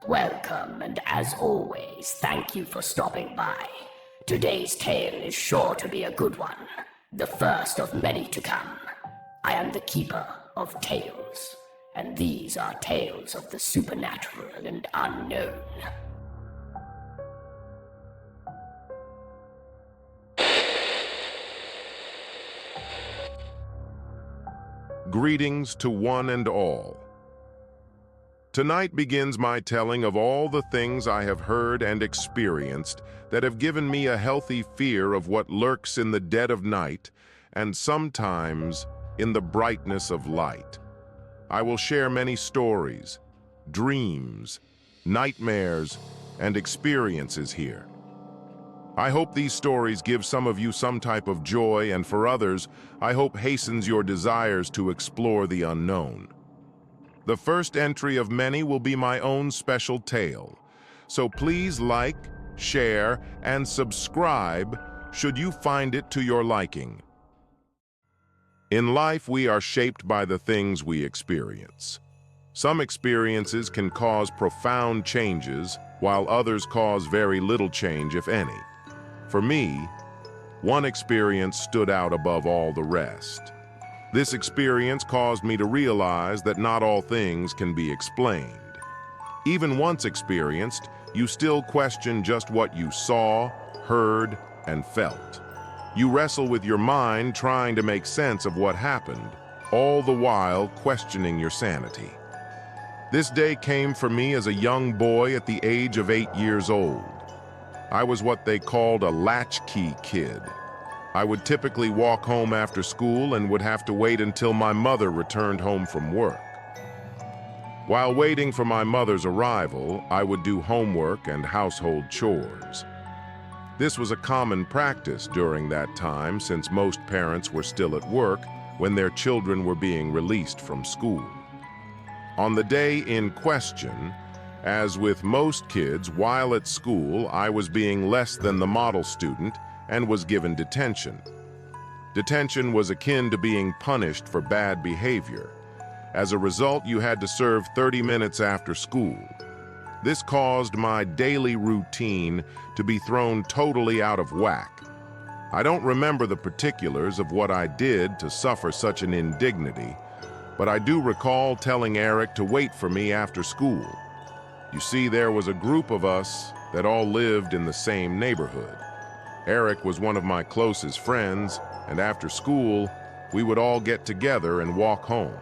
Welcome, and as always, thank you for stopping by. Today's tale is sure to be a good one, the first of many to come. I am the keeper of tales, and these are tales of the supernatural and unknown. Greetings to one and all. Tonight begins my telling of all the things I have heard and experienced that have given me a healthy fear of what lurks in the dead of night and sometimes in the brightness of light. I will share many stories, dreams, nightmares, and experiences here. I hope these stories give some of you some type of joy, and for others, I hope hastens your desires to explore the unknown. The first entry of many will be my own special tale, so please like, share, and subscribe should you find it to your liking. In life, we are shaped by the things we experience. Some experiences can cause profound changes, while others cause very little change, if any. For me, one experience stood out above all the rest. This experience caused me to realize that not all things can be explained. Even once experienced, you still question just what you saw, heard, and felt. You wrestle with your mind trying to make sense of what happened, all the while questioning your sanity. This day came for me as a young boy at the age of 8 years old. I was what they called a latchkey kid. I would typically walk home after school and would have to wait until my mother returned home from work. While waiting for my mother's arrival, I would do homework and household chores. This was a common practice during that time since most parents were still at work when their children were being released from school. On the day in question, as with most kids, while at school, I was being less than the model student and was given detention. Detention was akin to being punished for bad behavior. As a result, you had to serve 30 minutes after school. This caused my daily routine to be thrown totally out of whack. I don't remember the particulars of what I did to suffer such an indignity, but I do recall telling Eric to wait for me after school. You see, there was a group of us that all lived in the same neighborhood. Eric was one of my closest friends, and after school, we would all get together and walk home.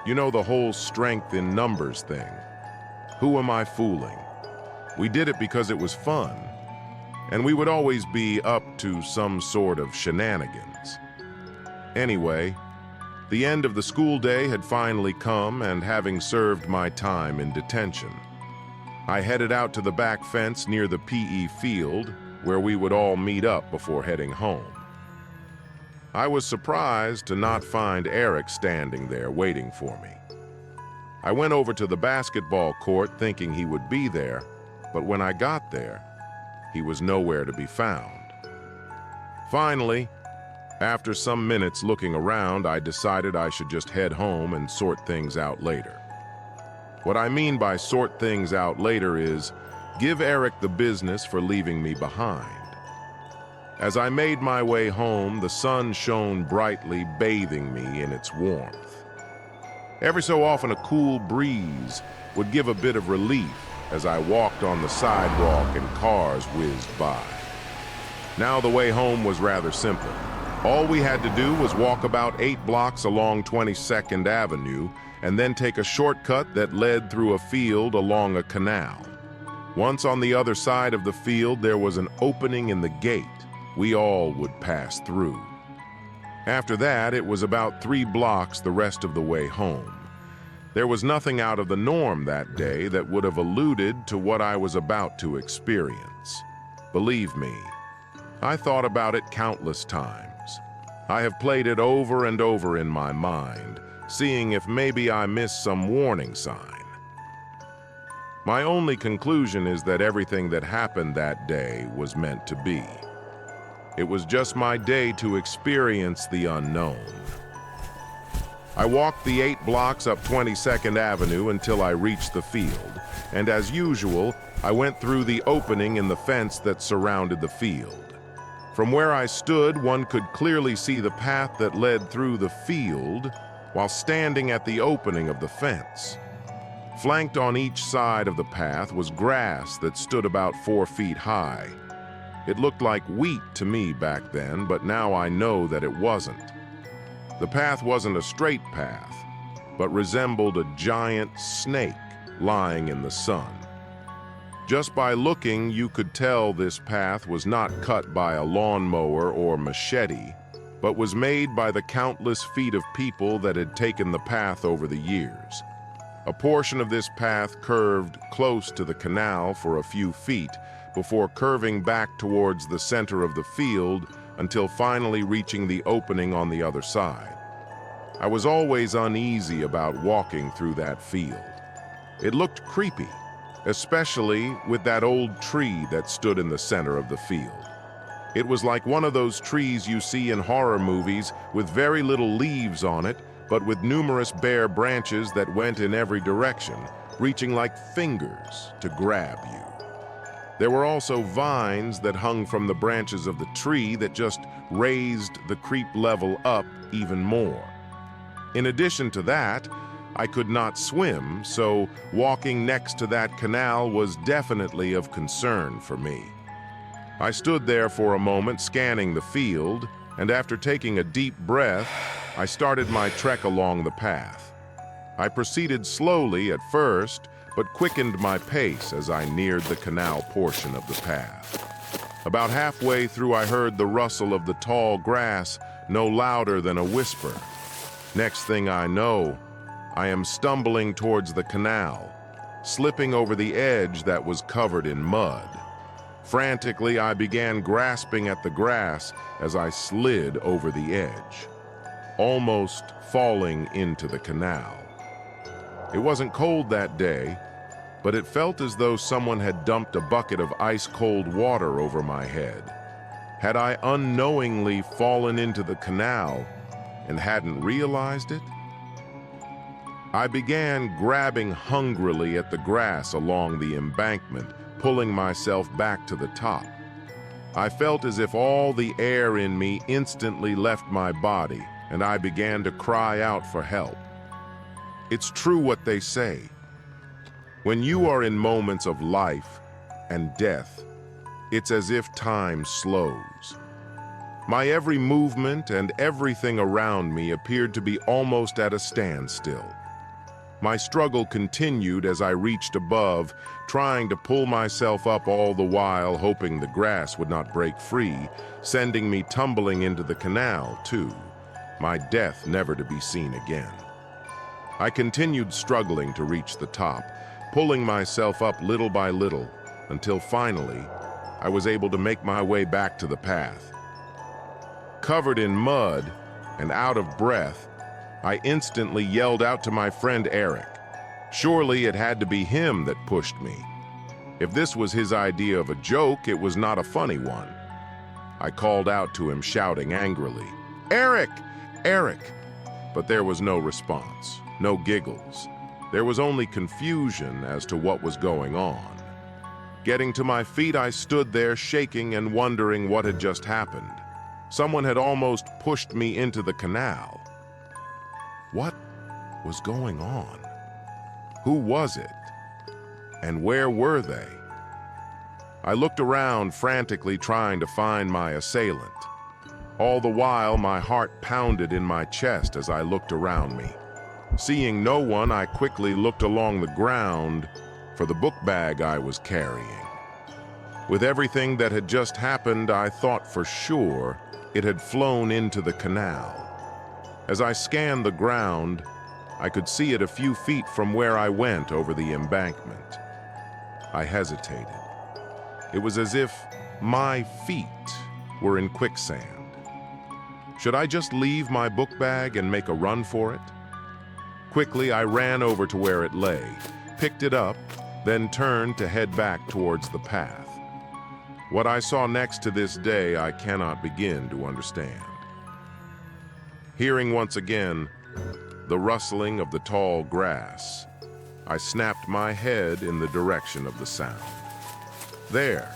You know, the whole strength in numbers thing. Who am I fooling? We did it because it was fun, and we would always be up to some sort of shenanigans. Anyway, the end of the school day had finally come, and having served my time in detention, I headed out to the back fence near the PE field, where we would all meet up before heading home. I was surprised to not find Eric standing there waiting for me. I went over to the basketball court thinking he would be there, but when I got there, he was nowhere to be found. Finally, after some minutes looking around, I decided I should just head home and sort things out later. What I mean by sort things out later is give Eric the business for leaving me behind. As I made my way home, the sun shone brightly, bathing me in its warmth. Every so often, a cool breeze would give a bit of relief as I walked on the sidewalk and cars whizzed by. Now the way home was rather simple. All we had to do was walk about 8 blocks along 22nd Avenue and then take a shortcut that led through a field along a canal. Once on the other side of the field, there was an opening in the gate we all would pass through. After that, it was about 3 blocks the rest of the way home. There was nothing out of the norm that day that would have alluded to what I was about to experience. Believe me, I thought about it countless times. I have played it over and over in my mind, seeing if maybe I missed some warning sign. My only conclusion is that everything that happened that day was meant to be. It was just my day to experience the unknown. I walked the 8 blocks up 22nd Avenue until I reached the field, and as usual, I went through the opening in the fence that surrounded the field. From where I stood, one could clearly see the path that led through the field while standing at the opening of the fence. Flanked on each side of the path was grass that stood about 4 feet high. It looked like wheat to me back then, but now I know that it wasn't. The path wasn't a straight path, but resembled a giant snake lying in the sun. Just by looking, you could tell this path was not cut by a lawnmower or machete, but was made by the countless feet of people that had taken the path over the years. A portion of this path curved close to the canal for a few feet before curving back towards the center of the field until finally reaching the opening on the other side. I was always uneasy about walking through that field. It looked creepy, especially with that old tree that stood in the center of the field. It was like one of those trees you see in horror movies with very little leaves on it, but with numerous bare branches that went in every direction, reaching like fingers to grab you. There were also vines that hung from the branches of the tree that just raised the creep level up even more. In addition to that, I could not swim, so walking next to that canal was definitely of concern for me. I stood there for a moment scanning the field, and after taking a deep breath, I started my trek along the path. I proceeded slowly at first, but quickened my pace as I neared the canal portion of the path. About halfway through, I heard the rustle of the tall grass no louder than a whisper. Next thing I know, I am stumbling towards the canal, slipping over the edge that was covered in mud. Frantically, I began grasping at the grass as I slid over the edge, almost falling into the canal. It wasn't cold that day, but it felt as though someone had dumped a bucket of ice-cold water over my head. Had I unknowingly fallen into the canal and hadn't realized it? I began grabbing hungrily at the grass along the embankment, pulling myself back to the top. I felt as if all the air in me instantly left my body, and I began to cry out for help. It's true what they say. When you are in moments of life and death, it's as if time slows. My every movement and everything around me appeared to be almost at a standstill. My struggle continued as I reached above, trying to pull myself up all the while, hoping the grass would not break free, sending me tumbling into the canal, too, my death never to be seen again. I continued struggling to reach the top, pulling myself up little by little, until finally, I was able to make my way back to the path. Covered in mud and out of breath, I instantly yelled out to my friend Eric. Surely it had to be him that pushed me. If this was his idea of a joke, it was not a funny one. I called out to him, shouting angrily, "Eric! Eric!" But there was no response, no giggles. There was only confusion as to what was going on. Getting to my feet, I stood there shaking and wondering what had just happened. Someone had almost pushed me into the canal. What was going on? Who was it? And where were they? I looked around, frantically trying to find my assailant. All the while, my heart pounded in my chest as I looked around me. Seeing no one, I quickly looked along the ground for the book bag I was carrying. With everything that had just happened, I thought for sure it had flown into the canal. As I scanned the ground, I could see it a few feet from where I went over the embankment. I hesitated. It was as if my feet were in quicksand. Should I just leave my book bag and make a run for it? Quickly, I ran over to where it lay, picked it up, then turned to head back towards the path. What I saw next to this day, I cannot begin to understand. Hearing once again the rustling of the tall grass, I snapped my head in the direction of the sound. There,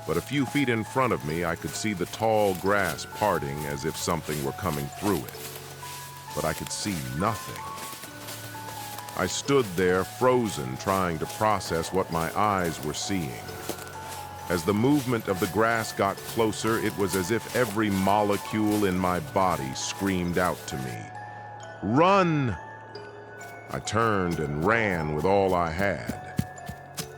but a few feet in front of me, I could see the tall grass parting as if something were coming through it. But I could see nothing. I stood there, frozen, trying to process what my eyes were seeing. As the movement of the grass got closer, it was as if every molecule in my body screamed out to me, "Run!" I turned and ran with all I had.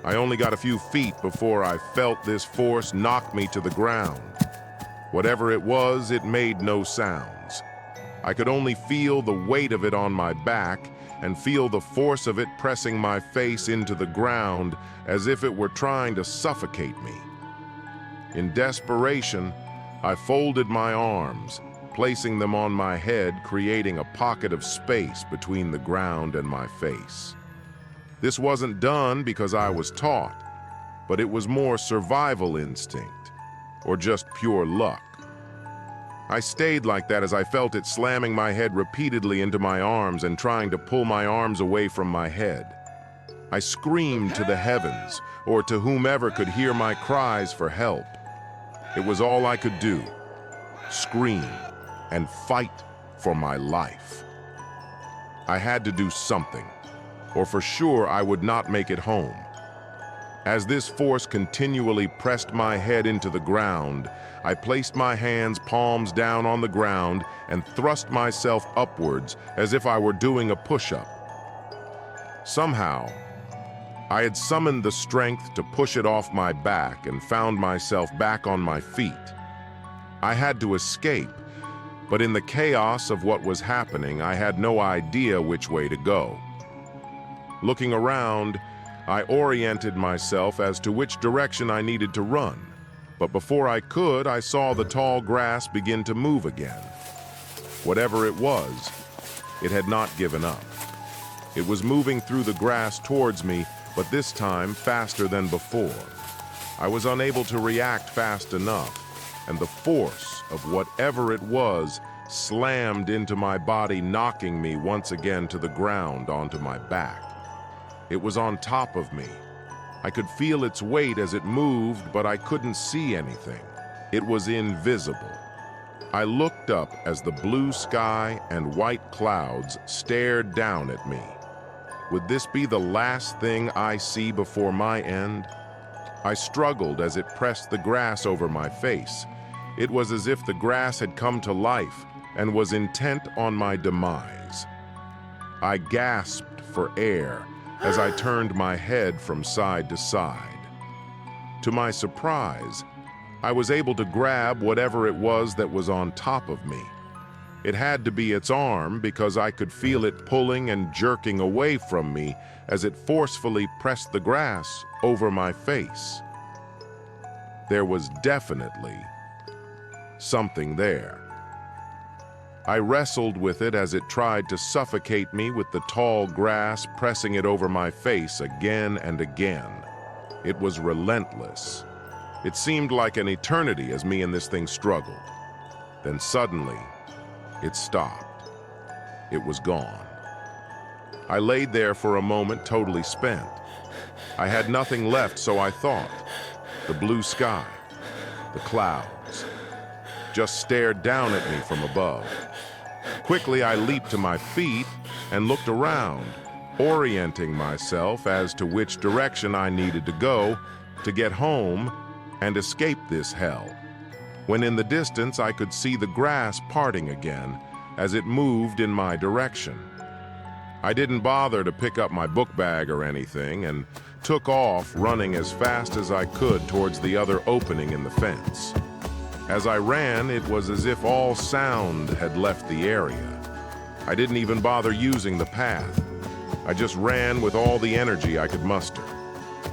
I only got a few feet before I felt this force knock me to the ground. Whatever it was, it made no sounds. I could only feel the weight of it on my back and feel the force of it pressing my face into the ground as if it were trying to suffocate me. In desperation, I folded my arms, placing them on my head, creating a pocket of space between the ground and my face. This wasn't done because I was taught, but it was more survival instinct, or just pure luck. I stayed like that as I felt it slamming my head repeatedly into my arms and trying to pull my arms away from my head. I screamed to the heavens, or to whomever could hear my cries for help. It was all I could do, scream and fight for my life. I had to do something, or for sure I would not make it home. As this force continually pressed my head into the ground, I placed my hands palms down on the ground and thrust myself upwards as if I were doing a push-up. Somehow, I had summoned the strength to push it off my back and found myself back on my feet. I had to escape, but in the chaos of what was happening, I had no idea which way to go. Looking around, I oriented myself as to which direction I needed to run. But before I could, I saw the tall grass begin to move again. Whatever it was, it had not given up. It was moving through the grass towards me, but this time faster than before. I was unable to react fast enough, and the force of whatever it was slammed into my body, knocking me once again to the ground onto my back. It was on top of me. I could feel its weight as it moved, but I couldn't see anything. It was invisible. I looked up as the blue sky and white clouds stared down at me. Would this be the last thing I see before my end? I struggled as it pressed the grass over my face. It was as if the grass had come to life and was intent on my demise. I gasped for air as I turned my head from side to side. To my surprise, I was able to grab whatever it was that was on top of me. It had to be its arm because I could feel it pulling and jerking away from me as it forcefully pressed the grass over my face. There was definitely something there. I wrestled with it as it tried to suffocate me with the tall grass pressing it over my face again and again. It was relentless. It seemed like an eternity as me and this thing struggled. Then suddenly, it stopped. It was gone. I laid there for a moment, totally spent. I had nothing left, so I thought. The blue sky, the clouds, just stared down at me from above. Quickly, I leaped to my feet and looked around, orienting myself as to which direction I needed to go to get home and escape this hell. When in the distance, I could see the grass parting again as it moved in my direction. I didn't bother to pick up my book bag or anything and took off, running as fast as I could towards the other opening in the fence. As I ran, it was as if all sound had left the area. I didn't even bother using the path. I just ran with all the energy I could muster.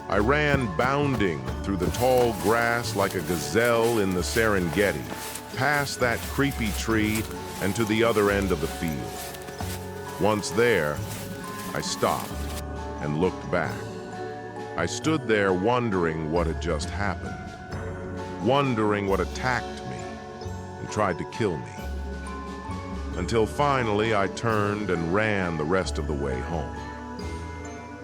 I ran bounding through the tall grass like a gazelle in the Serengeti, past that creepy tree and to the other end of the field. Once there, I stopped and looked back. I stood there wondering what had just happened, wondering what attacked me and tried to kill me, until finally I turned and ran the rest of the way home.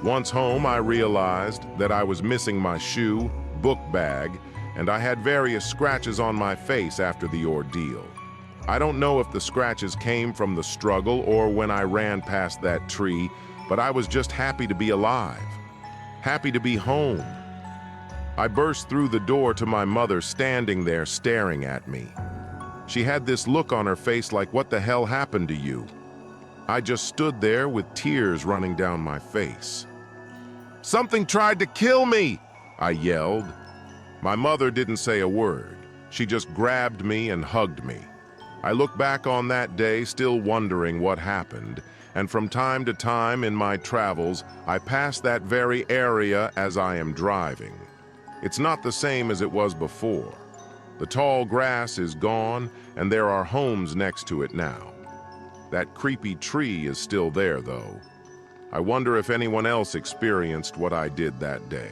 Once home, I realized that I was missing my shoe, book bag, and I had various scratches on my face after the ordeal. I don't know if the scratches came from the struggle or when I ran past that tree, but I was just happy to be alive, happy to be home. I burst through the door to my mother standing there staring at me. She had this look on her face like, "What the hell happened to you?" I just stood there with tears running down my face. "Something tried to kill me!" I yelled. My mother didn't say a word. She just grabbed me and hugged me. I look back on that day still wondering what happened, and from time to time in my travels, I pass that very area as I am driving. It's not the same as it was before. The tall grass is gone, and there are homes next to it now. That creepy tree is still there, though. I wonder if anyone else experienced what I did that day.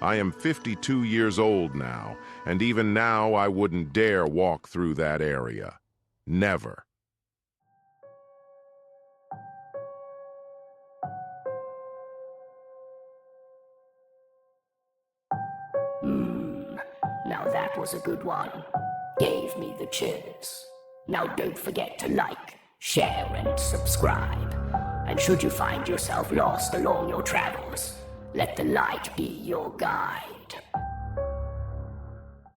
I am 52 years old now, and even now I wouldn't dare walk through that area. Never. Now that was a good one. Gave me the chills. Now don't forget to like, share, and subscribe. And should you find yourself lost along your travels, let the light be your guide.